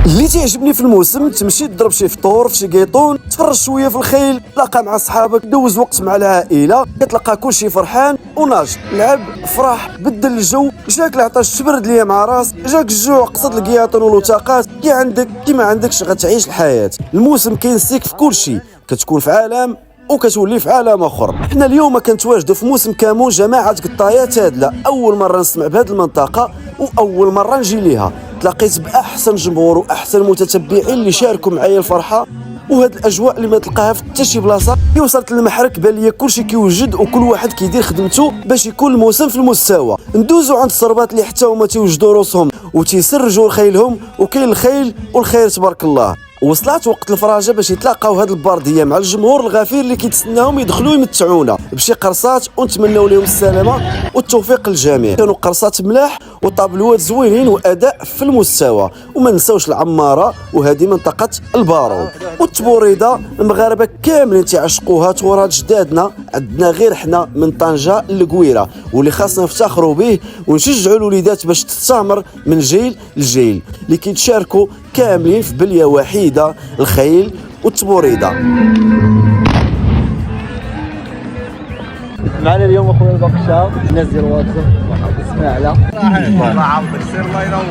اللي تعجبني في الموسم تمشي تضرب شي فطور في شي قيطون، تفرج شويه في الخيل، تلاقى مع صحابك، دوز وقت مع العائله، كتلقى كلشي فرحان وناجح، لعب فرح بدل الجو، جاك العطش تبرد ليا مع راس، جاك الجوع قصد القياطون والوثاقات، كي عندك كي ما عندكش غتعيش الحياه. الموسم كينسيك في كلشي، كتكون في عالم وكتولي في عالم اخر. حنا اليوم كنتواجدوا في موسم كامون جماعه قطايات هادله، اول مره نسمع بهذه المنطقه واول مره نجي ليها. تلاقيت باحسن جمهور واحسن متتبعين اللي شاركوا معايا الفرحه، وهاد الاجواء اللي ما تلقاها في حتى شي بلاصه. كي وصلت للمحرك بان ليا كلشي كيوجد وكل واحد كيدير خدمته باش يكون الموسم في المستوى. ندوزو عند الصربات اللي حتى هما تيوجدوا روسهم وتيسرجوا خيلهم، وكاين الخيل والخير تبارك الله. وصلت وقت الفراجه باش يتلاقاو هاد البارديه مع الجمهور الغفير اللي كيتسناهم يدخلوا يمتعونا بشي قرصات، ونتمنوا لهم السلامه والتوفيق للجميع. كانوا قرصات ملاح وطابلوات زوينين واداء في المستوى. وما نساوش العماره، وهذه منطقه البارود والتبوريده. المغاربه كاملين تيعشقوها، تراث جدادنا، عندنا غير حنا من طنجه للقويره، واللي خاصنا نفتخروا به ونشجعوا الوليدات باش تستمر من جيل لجيل، اللي كيتشاركوا كاملين في بليه وحيده، الخيل والتبوريده. معنا اليوم اخويا البقشة، الناس ديال الواتساب اسماعيل. الله يعوضك، سير الله ينور.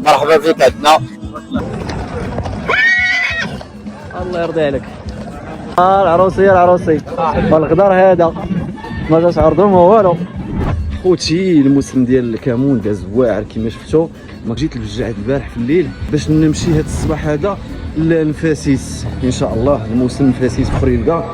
مرحبا بك عندنا. الله يرضي عليك. العروسي والغدار هذا ما جاش عرضو ما والو. خوتي الموسم ديال الكامون داز واعر كما شفتوا. ما جيت لبجعت البارح في الليل باش نمشي هذا الصباح هذا للفاسيس ان شاء الله. الموسم الفاسيس في فريلقا